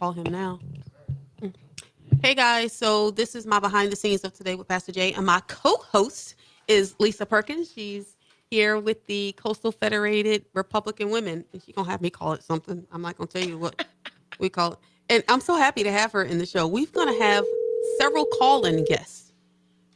call him now. Hey guys, so this is my behind the scenes of today with Pastor Jay, and my co-host is Lisa Perkins. She's here with the Coastal Federated Republican Women, and she's gonna have me call it something. I'm not gonna tell you what we call it. And I'm so happy to have her in the show. We're gonna have several call-in guests.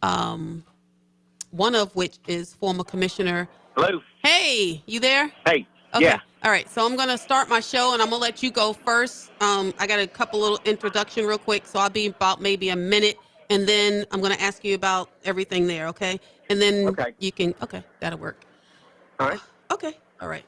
One of which is former Commissioner. Hello. Hey, you there? Hey. Okay. Yeah. All right. So I'm going to start my show and I'm going to let you go first. I got a couple little introduction real quick. So I'll be about maybe a minute and then I'm going to ask you about everything there. Okay. And then Okay. you can, okay, that'll work. All right. Okay. All right.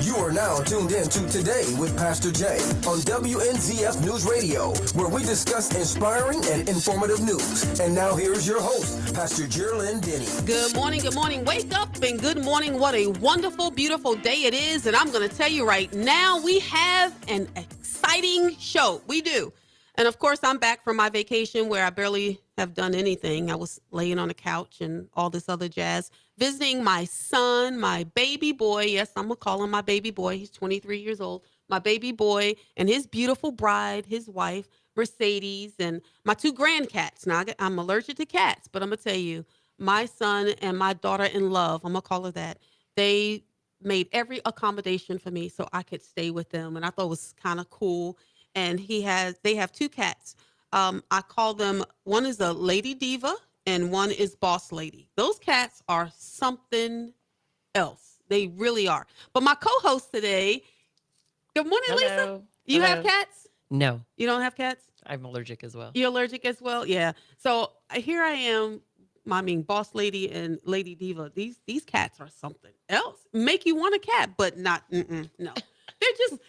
You are now tuned in to Today with Pastor Jay on WNZF News Radio, where we discuss inspiring and informative news. And now here's your host, Pastor Jerlyn Denny. Good morning. Good morning. Wake up and good morning. What a wonderful, beautiful day it is. And I'm going to tell you right now, we have an exciting show. We do. And of course, I'm back from my vacation where I barely have done anything. I was laying on the couch and all this other jazz, visiting my son, my baby boy. Yes, I'm going to call him my baby boy. He's 23 years old. My baby boy and his beautiful bride, his wife, Mercedes, and my two grandcats. Now, I'm allergic to cats, but I'm going to tell you, my son and my daughter in love, I'm going to call her that, they made every accommodation for me so I could stay with them. And I thought it was kind of cool. And they have two cats. I call them, one is a Lady Diva and one is Boss Lady. Those cats are something else. They really are. But my co-host today, good morning, Hello. Lisa. You Hello. have cats? No, You don't have cats? I'm allergic as well. You're allergic as well? Yeah. So here I am. I mean, Boss Lady and Lady Diva. These cats are something else. Make you want a cat, but not. No. They're just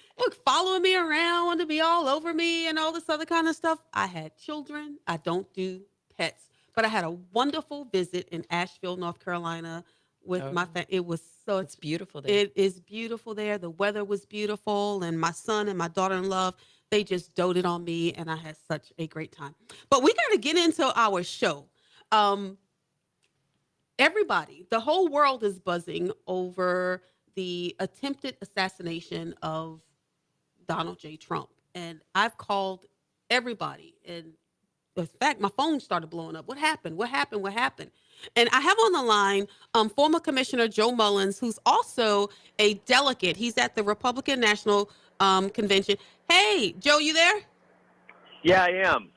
following me around, want to be all over me, and all this other kind of stuff. I had children. I don't do pets, but I had a wonderful visit in Asheville, North Carolina, with my family. It was so It's beautiful there. It is beautiful there. The weather was beautiful, and my son and my daughter-in-law, they just doted on me, and I had such a great time. But we got to get into our show. Everybody, the whole world is buzzing over the attempted assassination of Donald J. Trump. And I've called everybody. And in fact, my phone started blowing up. What happened? What happened? What happened? And I have on the line former Commissioner Joe Mullins, who's also a delegate. He's at the Republican National Convention. Hey, Joe, you there? Yeah, I am.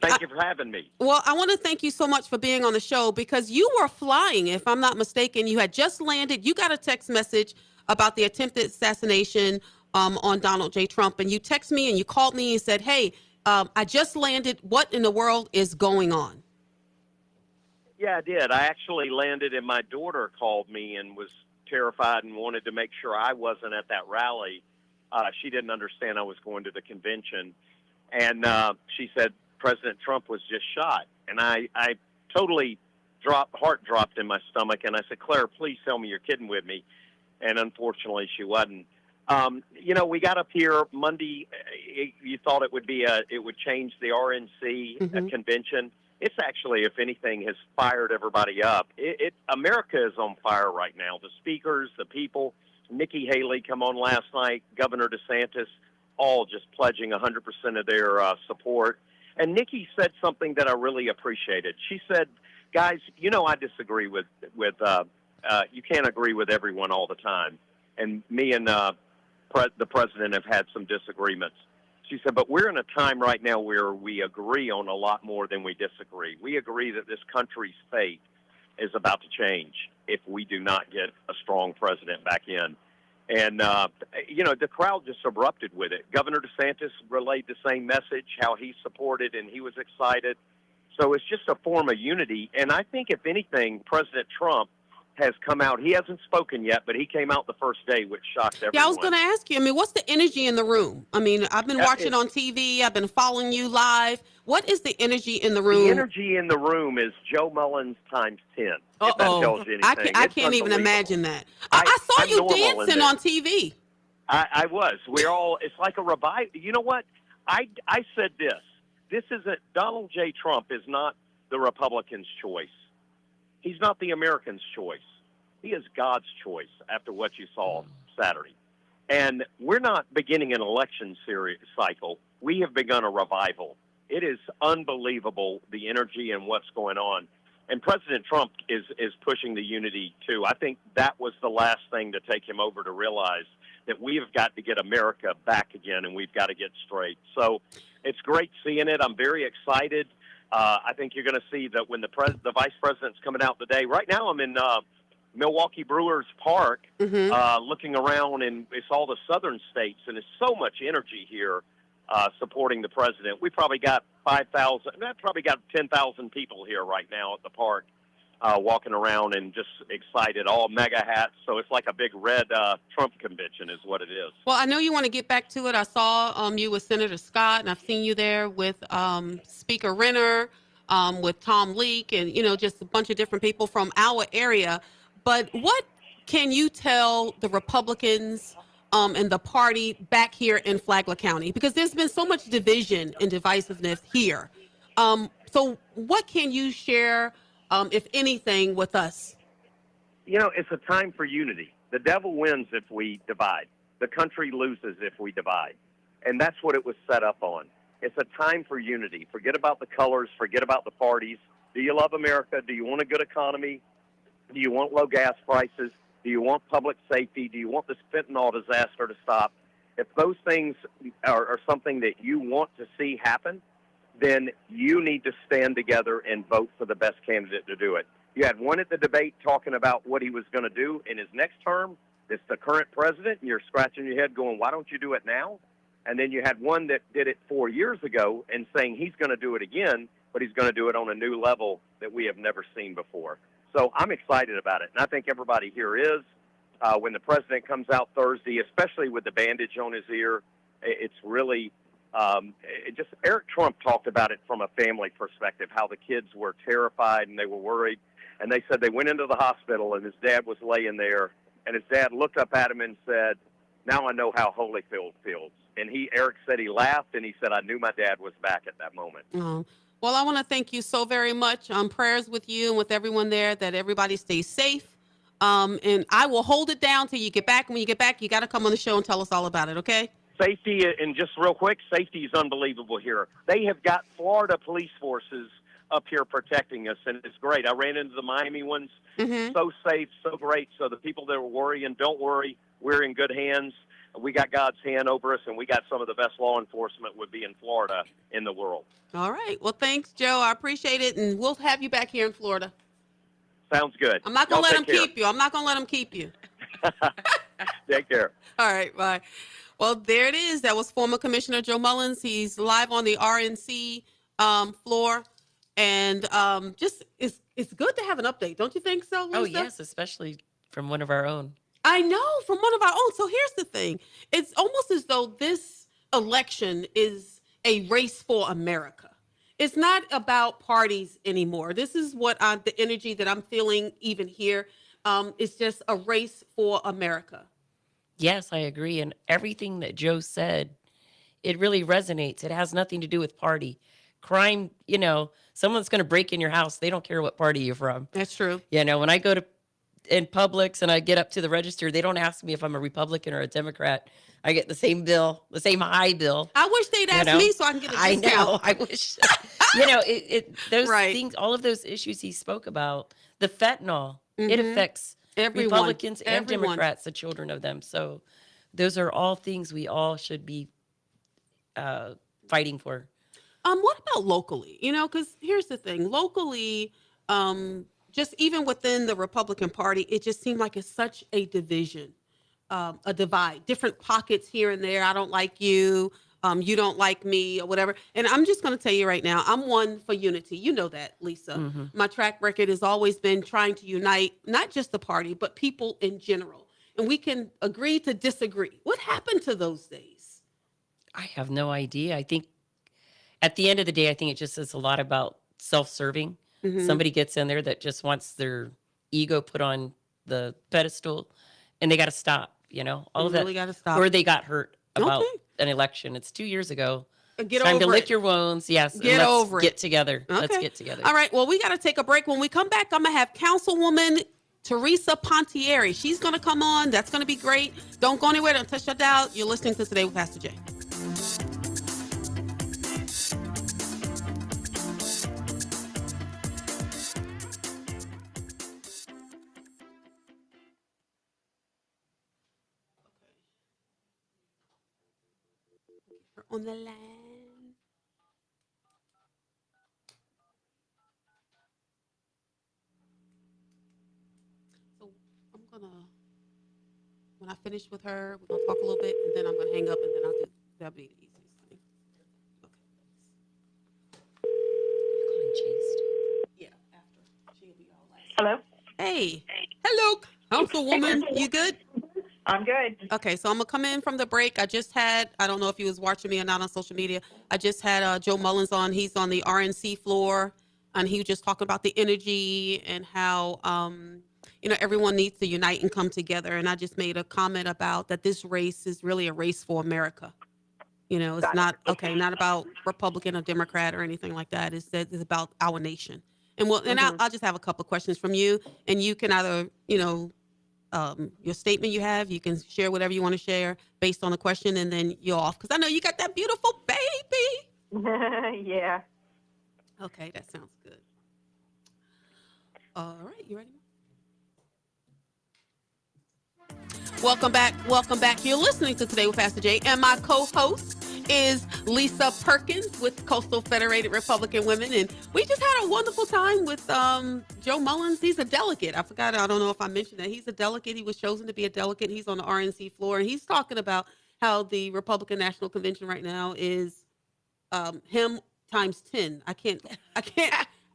Thank you for having me. Well, I want to thank you so much for being on the show because you were flying, if I'm not mistaken. You had just landed. You got a text message about the attempted assassination on Donald J. Trump. And you text me and you called me and said, hey, I just landed. What in the world is going on? Yeah, I did. I actually landed and my daughter called me and was terrified and wanted to make sure I wasn't at that rally. She didn't understand I was going to the convention. And she said President Trump was just shot. And I totally heart dropped in my stomach. And I said, Claire, please tell me you're kidding with me. And unfortunately, she wasn't. We got up here Monday. You thought it would change the RNC convention. It's actually, if anything, has fired everybody up. America is on fire right now. The speakers, the people, Nikki Haley come on last night, Governor DeSantis, all just pledging 100% of their support. And Nikki said something that I really appreciated. She said, guys, I disagree with you can't agree with everyone all the time. And me and the president have had some disagreements. She said, but we're in a time right now where we agree on a lot more than we disagree. We agree that this country's fate is about to change if we do not get a strong president back in. And, the crowd just erupted with it. Governor DeSantis relayed the same message, how he supported and he was excited. So it's just a form of unity. And I think, if anything, President Trump has come out. He hasn't spoken yet, but he came out the first day, which shocked everyone. Yeah, I was going to ask you, what's the energy in the room? I've been watching on TV. I've been following you live. What is the energy in the room? The energy in the room is Joe Mullins times 10, if that tells you anything. I can't even imagine that. I saw you dancing on TV. I was. It's like a revival. You know what? I said this. Donald J. Trump is not the Republicans' choice. He's not the Americans' choice. He is God's choice after what you saw Saturday. And we're not beginning an election cycle. We have begun a revival. It is unbelievable, the energy and what's going on. And President Trump is pushing the unity, too. I think that was the last thing to take him over to realize that we have got to get America back again, and we've got to get straight. So it's great seeing it. I'm very excited. I think you're going to see that when the vice president's coming out today. Right now I'm in Milwaukee Brewers Park, looking around, and it's all the southern states, and there's so much energy here supporting the president. We probably got 10,000 people here right now at the park, walking around and just excited, all mega hats. So it's like a big red Trump convention is what it is. Well, I know you want to get back to it. I saw you with Senator Scott, and I've seen you there with Speaker Renner, with Tom Leak, and, just a bunch of different people from our area. But what can you tell the Republicans and the party back here in Flagler County? Because there's been so much division and divisiveness here. So what can you share, if anything, with us? It's a time for unity. The devil wins if we divide. The country loses if we divide. And that's what it was set up on. It's a time for unity. Forget about the colors. Forget about the parties. Do you love America? Do you want a good economy? Do you want low gas prices? Do you want public safety? Do you want this fentanyl disaster to stop? If those things are something that you want to see happen, then you need to stand together and vote for the best candidate to do it. You had one at the debate talking about what he was going to do in his next term. It's the current president, and you're scratching your head going, why don't you do it now? And then you had one that did it 4 years ago and saying he's going to do it again, but he's going to do it on a new level that we have never seen before. So I'm excited about it, and I think everybody here is. When the president comes out Thursday, especially with the bandage on his ear, it's really Eric Trump talked about it from a family perspective, how the kids were terrified and they were worried. And they said they went into the hospital, and his dad was laying there, and his dad looked up at him and said, now I know how Holyfield feels. And Eric said he laughed, and he said, I knew my dad was back at that moment. Oh. Well, I want to thank you so very much. Prayers with you and with everyone there, that everybody stays safe. And I will hold it down till you get back. When you get back, you got to come on the show and tell us all about it, okay? Safety, and just real quick, safety is unbelievable here. They have got Florida police forces up here protecting us, and it's great. I ran into the Miami ones. So safe, so great. So the people that were worrying, don't worry. We're in good hands. We got God's hand over us, and we got some of the best law enforcement would be in Florida in the world. All right. Well, thanks, Joe. I appreciate it, and we'll have you back here in Florida. Sounds good. I'm not going to let them keep you. I'm not going to let them keep you. Take care. All right. Bye. Well, there it is. That was former Commissioner Joe Mullins. He's live on the RNC floor. And it's good to have an update. Don't you think so, Lisa? Oh, yes, especially from one of our own. I know, from one of our own. So here's the thing. It's almost as though this election is a race for America. It's not about parties anymore. This is what the energy that I'm feeling even here. It's just a race for America. Yes, I agree. And everything that Joe said, it really resonates. It has nothing to do with party. Crime, someone's going to break in your house. They don't care what party you're from. That's true. When I go to in Publix and I get up to the register, they don't ask me if I'm a Republican or a Democrat. I get the same bill, the same high bill. I wish they'd ask me so I can get a discount. I know. I wish, those things, all of those issues he spoke about, the fentanyl, it affects everyone, Republicans and Democrats, the children of them. So those are all things we all should be fighting for. What about locally? Because here's the thing. Locally, just even within the Republican Party, it just seemed like it's such a division, a divide, different pockets here and there. I don't like you. You don't like me, or whatever. And I'm just going to tell you right now, I'm one for unity. You know that, Lisa. My track record has always been trying to unite, not just the party, but people in general. And we can agree to disagree. What happened to those days? I have no idea. I think at the end of the day, I think it just is a lot about self-serving. Somebody gets in there that just wants their ego put on the pedestal, and they got to stop, all of that. Really got to stop. Or they got hurt about an election. It's 2 years ago. Get Time over to lick it. your wounds. Yes. Get over it. Get together. Okay. Let's get together. All right. Well, we got to take a break. When we come back, I'm going to have Councilwoman Teresa Pontieri. She's going to come on. That's going to be great. Don't go anywhere. Don't touch your dial. You're listening to Today with Pastor Jay. On the line. So I'm gonna, when I finish with her, we're gonna talk a little bit, and then I'm gonna hang up, and then I'll do. That'll be the easiest thing. Calling chased. Yeah, after she'll be all last. Hello? Hey, hello, Councilwoman. You good? I'm good. Okay, so I'm gonna come in from the break. I just had, I don't know if you was watching me or not on social media. I just had Joe Mullins on. He's on the RNC floor, and he was just talking about the energy and how, everyone needs to unite and come together. And I just made a comment about that this race is really a race for America. It's not about Republican or Democrat or anything like that. It's about our nation. And I'll just have a couple of questions from you, and you can either, your statement you have, you can share whatever you want to share based on the question, and then you're off. Because I know you got that beautiful baby. Yeah. Okay, that sounds good. All right, you ready? Welcome back. Welcome back. You're listening to Today with Pastor Jay, and my co-host is Lisa Perkins with Coastal Federated Republican Women, and we just had a wonderful time with Joe Mullins. He's a delegate. I don't know if I mentioned that. He's a delegate. He was chosen to be a delegate. He's on the RNC floor, and he's talking about how the Republican National Convention right now is him times 10. I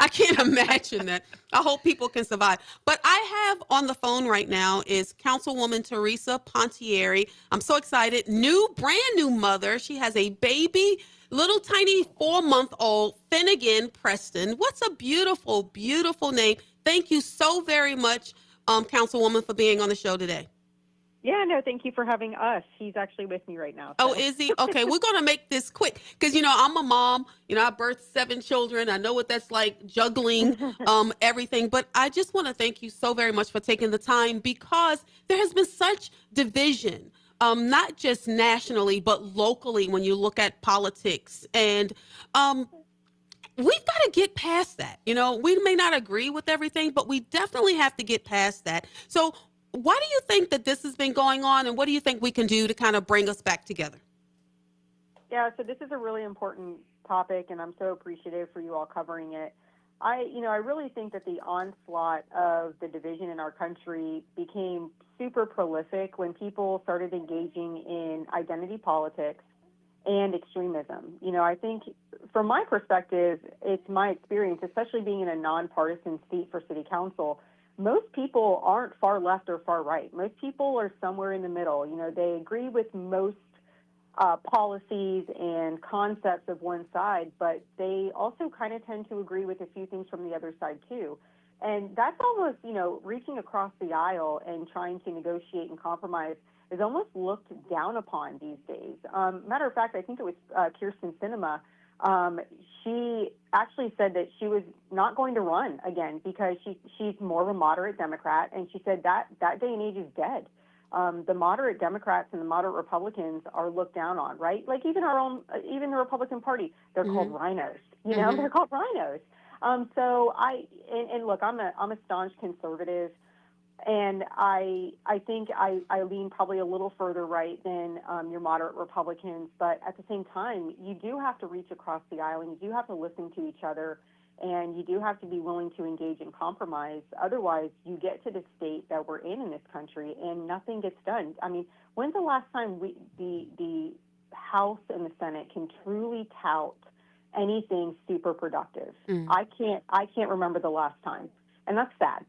can't imagine that. I hope people can survive. But I have on the phone right now is Councilwoman Teresa Pontieri. I'm so excited. Brand new mother. She has a baby, little tiny 4-month-old Finnegan Preston. What's a beautiful, beautiful name. Thank you so very much, Councilwoman, for being on the show today. Yeah, no, thank you for having us. He's actually with me right now. So. Oh, is he? Okay, we're going to make this quick because, I'm a mom. I birthed 7 children. I know what that's like, juggling everything. But I just want to thank you so very much for taking the time, because there has been such division, not just nationally, but locally when you look at politics. And we've got to get past that. We may not agree with everything, but we definitely have to get past that. So why do you think that this has been going on, and what do you think we can do to kind of bring us back together? Yeah, so this is a really important topic, and I'm so appreciative for you all covering it. I really think that the onslaught of the division in our country became super prolific when people started engaging in identity politics and extremism. I think from my perspective, it's my experience, especially being in a nonpartisan seat for city council, most people aren't far left or far right. Most people are somewhere in the middle. They agree with most policies and concepts of one side, but they also kind of tend to agree with a few things from the other side too. And that's almost, reaching across the aisle and trying to negotiate and compromise is almost looked down upon these days. Matter of fact, I think it was Kirsten Sinema. She actually said that she was not going to run again because she's more of a moderate Democrat, and she said that day and age is dead. The moderate Democrats and the moderate Republicans are looked down on, right? Like even the Republican Party, they're called rhinos. They're called rhinos. So look, I'm a staunch conservative. And I think I lean probably a little further right than your moderate Republicans, but at the same time, you do have to reach across the aisle, and you do have to listen to each other, and you do have to be willing to engage in compromise. Otherwise, you get to the state that we're in this country, and nothing gets done. I mean, when's the last time the House and the Senate can truly tout anything super productive? I can't remember the last time, and that's sad.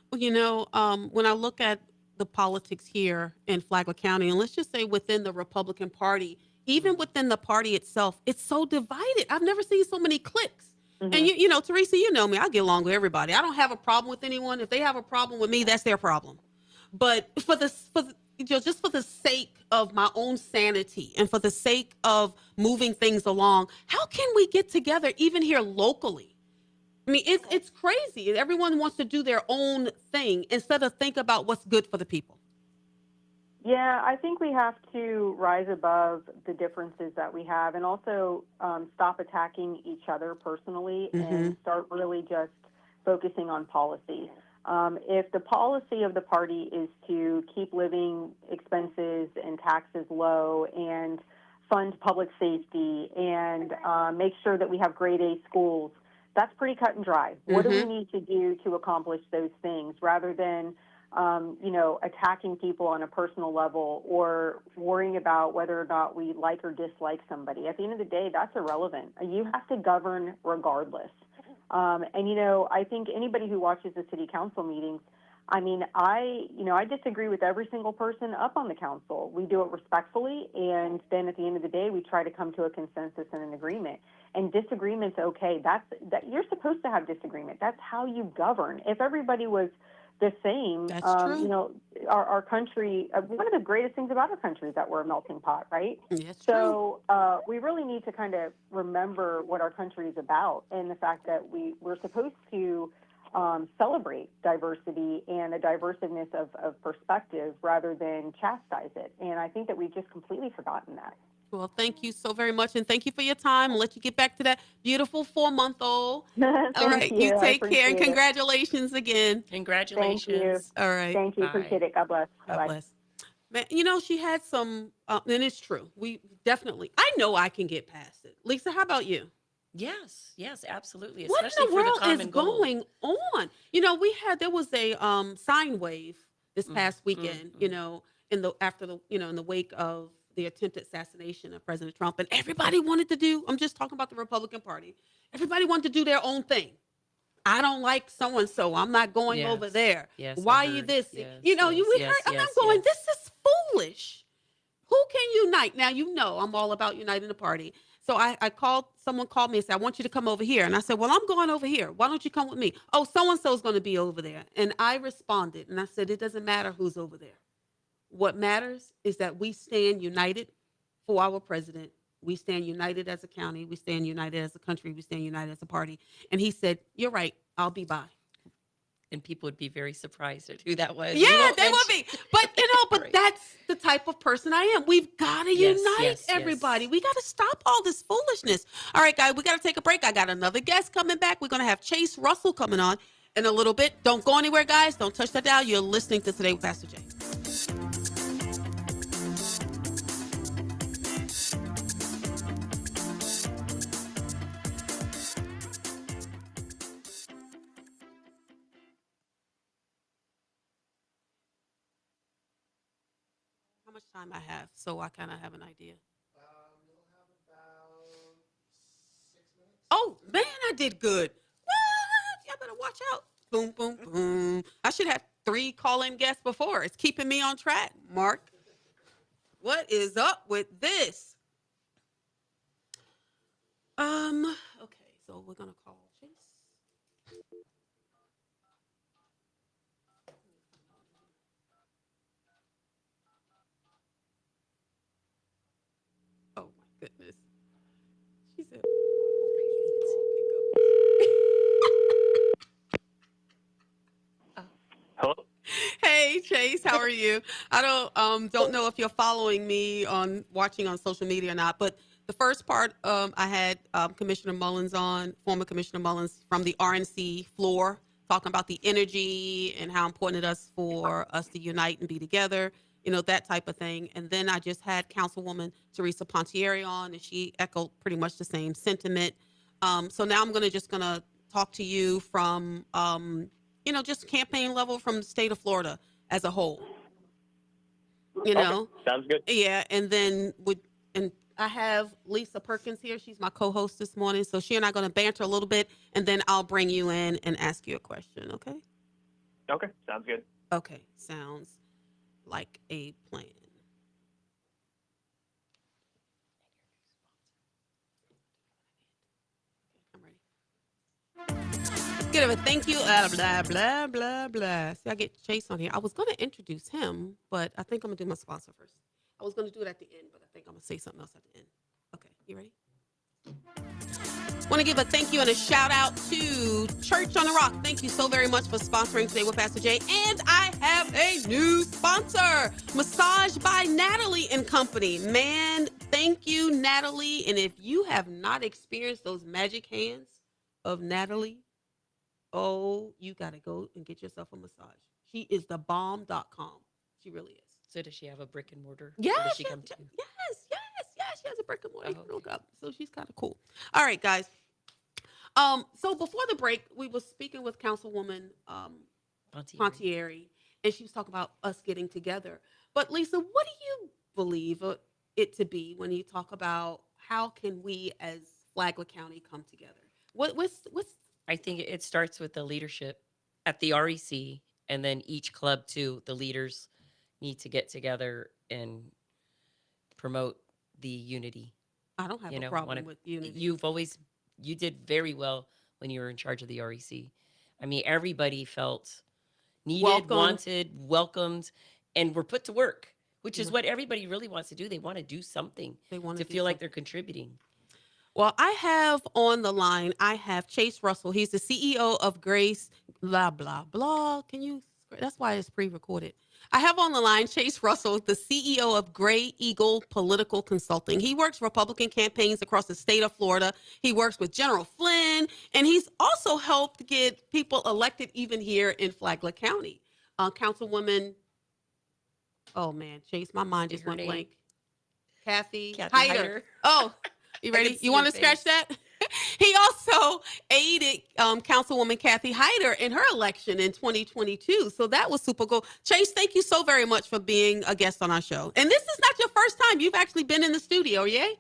Well, when I look at the politics here in Flagler County, and let's just say within the Republican Party, even within the party itself, it's so divided. I've never seen so many cliques. And Teresa, you know me, I get along with everybody. I don't have a problem with anyone. If they have a problem with me, that's their problem. But just for the sake of my own sanity and for the sake of moving things along, how can we get together even here locally I mean, it's crazy. Everyone wants to do their own thing instead of think about what's good for the people. Yeah, I think we have to rise above the differences that we have and also stop attacking each other personally and start really just focusing on policy. If the policy of the party is to keep living expenses and taxes low and fund public safety and make sure that we have grade A schools, that's pretty cut and dry. What do we need to do to accomplish those things rather than attacking people on a personal level or worrying about whether or not we like or dislike somebody? At the end of the day, that's irrelevant. You have to govern regardless. I think anybody who watches the city council meetings, I mean, I disagree with every single person up on the council. We do it respectfully, and then at the end of the day, we try to come to a consensus and an agreement. And disagreement's okay. That you're supposed to have disagreement. That's how you govern. If everybody was the same, That's true. Our country, one of the greatest things about our country is that we're a melting pot, right? That's So we really need to kind of remember what our country is about and the fact that we're supposed to celebrate diversity and a diverseness of perspective rather than chastise it. And I think that we've just completely forgotten that. Well, thank you so very much, and thank you for your time. I'll let you get back to that beautiful 4-month-old. All right, you I take care, and appreciate it. congratulations again. Congratulations. All right, Thank you. Bye. Appreciate it. God bless. God Bye. bless. Man, she had some, and it's true. We definitely, I know I can get past it. Lisa, how about you? Yes, absolutely. What in Especially the for the world is common goal. going on? There was a sine wave this past weekend. In the wake of the attempted assassination of President Trump, and everybody wanted to do. I'm just talking about the Republican Party. Everybody wanted to do their own thing. I don't like so and so. I'm not going over Yes. there. Yes, I Why you heard. this? Yes, we yes, heard. I'm yes, going. yes. This is foolish. Who can unite? Now I'm all about uniting the party. So someone called me and said, I want you to come over here. And I said, well, I'm going over here. Why don't you come with me? Oh, so-and-so is going to be over there. And I responded and I said, it doesn't matter who's over there. What matters is that we stand united for our president. We stand united as a county. We stand united as a country. We stand united as a party. And he said, you're right. I'll be by. And people would be very surprised at who that was. Yeah, they will be. But Right. that's the type of person I am. We've got to Yes, unite yes, everybody. yes. We got to stop all this foolishness. All right, guys, we got to take a break. I got another guest coming back. We're going to have Chase Russell coming on in a little bit. Don't go anywhere, guys. Don't touch that dial. You're listening to Today with Pastor Jay. How much time I have, so I kind of have an idea. You'll have about 6 minutes. Oh, man, I did good. What? Y'all better watch out. Boom, boom, boom. I should have 3 call-in guests before. It's keeping me on track, Mark. What is up with this? Okay, so we're going to call Chase. Oh, my goodness. She said, Hello. hey Chase, how are you? I don't know if you're following me on watching on social media or not, but the first part I had Commissioner Mullins on, former Commissioner Mullins from the RNC floor, talking about the energy and how important it is for us to unite and be together, that type of thing. And then I just had Councilwoman Teresa Pontieri on, and she echoed pretty much the same sentiment. So now I'm just gonna talk to you from just campaign level from the state of Florida as a whole. Sounds good. Yeah, and then I have Lisa Perkins here. She's my co-host this morning, so she and I are going to banter a little bit, and then I'll bring you in and ask you a question. Okay? Okay, sounds good. Okay, sounds like a plan. I'm ready. Give a thank you. Blah blah blah blah. See, I get Chase on here. I was going to introduce him, but I think I'm gonna do my sponsor first. I was going to do it at the end, but I think I'm going to say something else at the end. Okay, you ready? Want to give a thank you and a shout out to Church on the Rock. Thank you so very much for sponsoring Today with Pastor Jay. And I have a new sponsor, Massage by Natalie and Company. Man, thank you, Natalie. And if you have not experienced those magic hands of Natalie, oh, you got to go and get yourself a massage. She is the bomb.com. She really is. So does she have a brick and mortar? Yeah, Or does she she, come to? yes. She has a brick and mortar. You Oh, can look okay. up. So she's kind of cool. All right, guys. So before the break, we were speaking with Councilwoman Pontieri. Pontieri, and she was talking about us getting together. But Lisa, what do you believe it to be when you talk about how can we as Flagler County come together? What's I think it starts with the leadership at the REC, and then each club too. The leaders need to get together and promote the unity. I don't have You a know, problem with unity. You did very well when you were in charge of the REC. I mean, everybody felt needed, Welcome. wanted, welcomed, and were put to work, which is Mhm. what everybody really wants to do. They want to do something They want to do feel like something. they're contributing. Well, I have on the line, I have Chase Russell. He's the CEO of Grace, blah, blah, blah. That's why it's pre-recorded. I have on the line Chase Russell, the CEO of Gray Eagle Political Consulting. He works Republican campaigns across the state of Florida. He works with General Flynn, and he's also helped get people elected even here in Flagler County. Councilwoman, oh man, Chase, my mind just Her went name? blank. Kathy Kathy Hyder. Hyder. Oh, you I can ready? see You want her to scratch face. that? He also aided Councilwoman Kathy Hyder in her election in 2022. So that was super cool. Chase, thank you so very much for being a guest on our show. And this is not your first time. You've actually been in the studio, yay?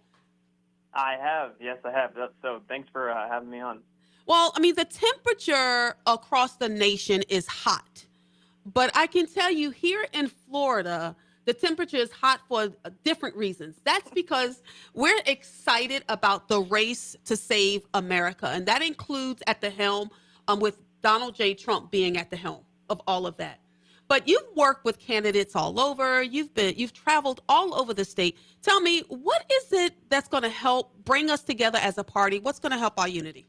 I have. Yes, I have. So thanks for having me on. Well, I mean, the temperature across the nation is hot. But I can tell you here in Florida, the temperature is hot for different reasons. That's because we're excited about the race to save America. And that includes at the helm with Donald J. Trump being at the helm of all of that. But you've worked with candidates all over. You've traveled all over the state. Tell me, what is it that's going to help bring us together as a party? What's going to help our unity?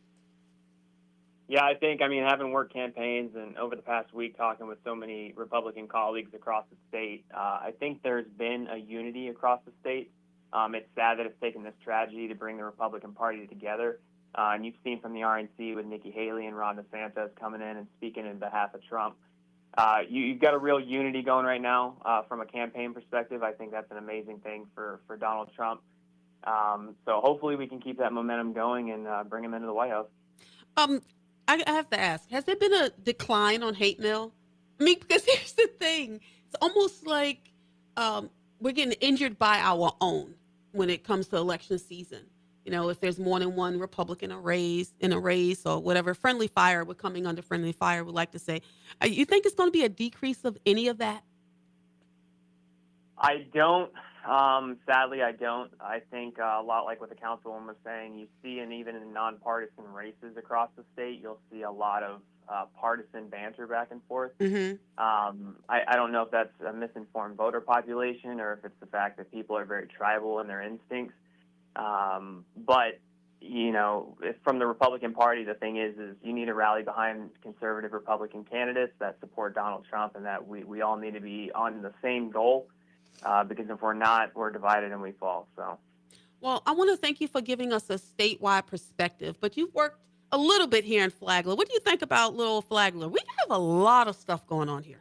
Yeah, I think, having worked campaigns and over the past week talking with so many Republican colleagues across the state, I think there's been a unity across the state. It's sad that it's taken this tragedy to bring the Republican Party together. And you've seen from the RNC with Nikki Haley and Ron DeSantis coming in and speaking in behalf of Trump. You've got a real unity going right now from a campaign perspective. I think that's an amazing thing for Donald Trump. So hopefully we can keep that momentum going and bring him into the White House. I have to ask, has there been a decline on hate mail? I mean, because here's the thing. It's almost like we're getting injured by our own when it comes to election season. You know, if there's more than one Republican in a race or whatever, friendly fire, we're coming under friendly fire, would like to say. You think it's going to be a decrease of any of that? I don't. Sadly, I don't. I think a lot like what the councilwoman was saying, you see, and even in nonpartisan races across the state, you'll see a lot of partisan banter back and forth. Mm-hmm. I don't know if that's a misinformed voter population or if it's the fact that people are very tribal in their instincts. But, you know, from the Republican Party, the thing is you need to rally behind conservative Republican candidates that support Donald Trump, and that we all need to be on the same goal. Because if we're not, we're divided and we fall. So, Well, I want to thank you for giving us a statewide perspective, but you've worked a little bit here in Flagler. What do you think about little Flagler? We have a lot of stuff going on here.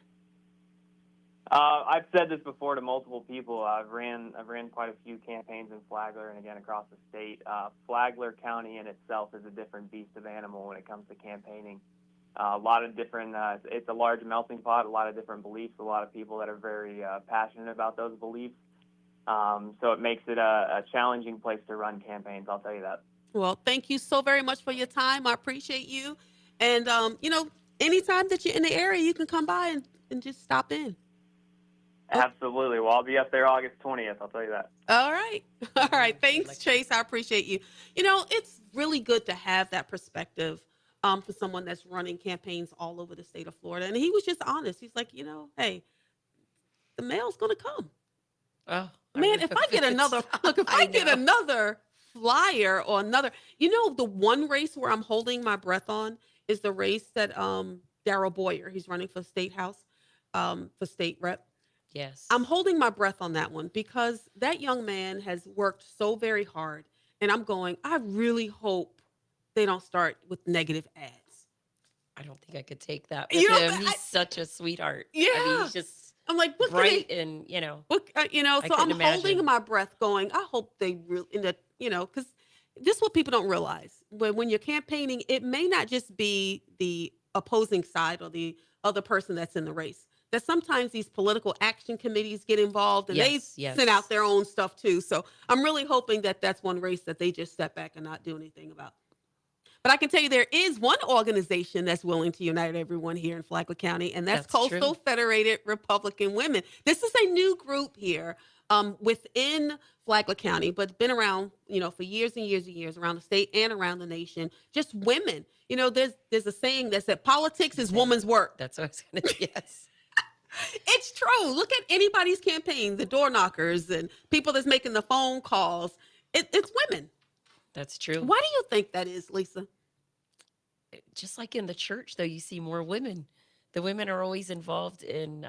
I've said this before to multiple people. I've ran quite a few campaigns in Flagler and again across the state. Flagler County in itself is a different beast of animal when it comes to campaigning. A lot of different, it's a large melting pot, a lot of different beliefs, a lot of people that are very passionate about those beliefs. So it makes it a challenging place to run campaigns, I'll tell you that. Well, thank you so very much for your time. I appreciate you. And, you know, anytime that you're in the area, you can come by and just stop in. Absolutely. Well, I'll be up there August 20th, I'll tell you that. All right. All right. Thanks, Like- Chase. I appreciate you. You know, it's really good to have that perspective for someone that's running campaigns all over the state of Florida. And he was just honest. He's like, you know, hey, the mail's going to come. Oh, I Man, really if I hope get it another, stops. look, if I get know. another flyer or another. You know, the one race where I'm holding my breath on is the race that Darrell Boyer, he's running for state house, for state rep. Yes. I'm holding my breath on that one because that young man has worked so very hard. And I'm going, I really hope they don't start with negative ads. I don't think I could take that with You know, him. He's such a sweetheart. I mean, Yeah. he's just I'm like, what can bright they, and, you know, what, you know, I so I'm couldn't holding imagine. my breath going, I hope they really, in that, you know, because this is what people don't realize. When you're campaigning, it may not just be the opposing side or the other person that's in the race. That sometimes these political action committees get involved and Yes, they yes. send out their own stuff too. So I'm really hoping that that's one race that they just step back and not do anything about. But I can tell you there is one organization that's willing to unite everyone here in Flagler County, and that's That's true. Coastal Federated Republican Women. This is a new group here within Flagler County, but been around, you know, for years and years and years around the state and around the nation. Just women. You know, there's a saying that said politics is woman's work. That's what I was going to, yes. It's true. Look at anybody's campaign, the door knockers and people that's making the phone calls. It's women. That's true. Why do you think that is, Lisa? Just like in the church, though, you see more women. The women are always involved in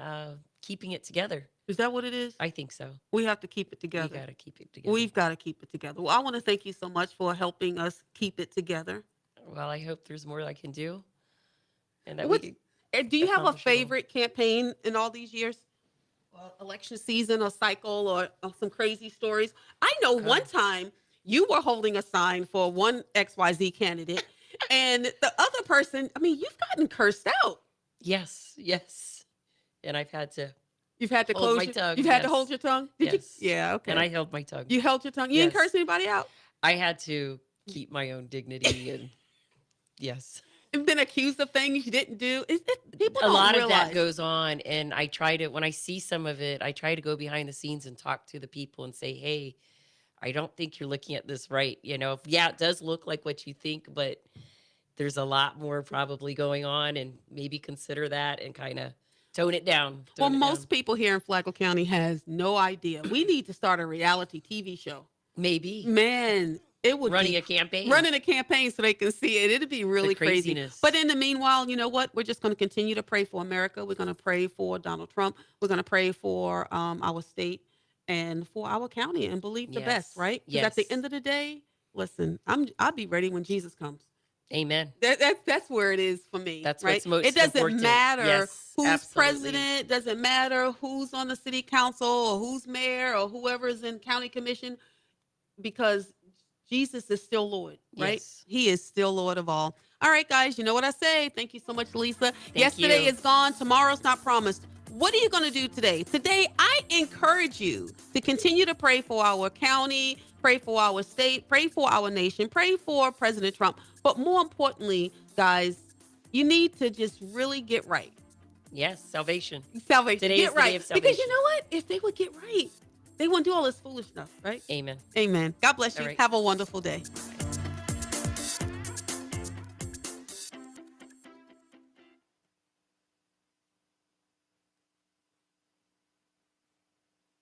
keeping it together. Is that what it is? I think so. We have to keep it You together. got to keep it together. We've got to keep it together. Well, I want to thank you so much for helping us keep it together. Well, I hope there's more I can do. And that What's- we could, Do you have a accomplish it all. favorite campaign in all these years? Election season or cycle or some crazy stories? I know one time you were holding a sign for one XYZ candidate and the other person, I mean, you've gotten cursed out. yes, yes. And I've had to, You've had to Hold close my your tongue, You've had to yes. hold your tongue? Did yes. you? Yeah, okay. And I held my tongue. You held your tongue? You didn't Yes. curse anybody out? I had to keep my own dignity and yes. You've been accused of things you didn't do. People A don't lot realize. of that goes on, and I try to, when I see some of it, I try to go behind the scenes and talk to the people and say, hey, I don't think you're looking at this right. You know, yeah, it does look like what you think, but there's a lot more probably going on, and maybe consider that and kind of tone it down. Well, tone it most down. people here in Flagler County has no idea. We need to start a reality TV show. Maybe Man, it would running be a campaign. running a campaign so they can see it. It'd be really crazy. craziness. But in the meanwhile, you know what? We're just going to continue to pray for America. We're going to pray for Donald Trump. We're going to pray for our state and for our county and believe the best, Yes. right? 'Cause at the Yes. end of the day, listen, I'll be ready when Jesus comes. Amen. That's where it is for me. That's right? what's most It doesn't important. matter Yes, who's absolutely. president. Doesn't matter who's on the city council or who's mayor or whoever's in county commission, because Jesus is still Lord, right? Yes. He is still Lord of all. All right, guys, you know what I say. Thank you so much, Lisa. Yesterday you. is gone. Tomorrow's not promised. What are you going to do today? Today, I encourage you to continue to pray for our county, pray for our state, pray for our nation, pray for President Trump. But more importantly, guys, you need to just really get right. Yes, salvation. Salvation. Today get is the day right. of Because you salvation. know what? If they would get right, they wouldn't do all this foolish stuff, right? Amen. Amen. God bless All you. right. Have a wonderful day.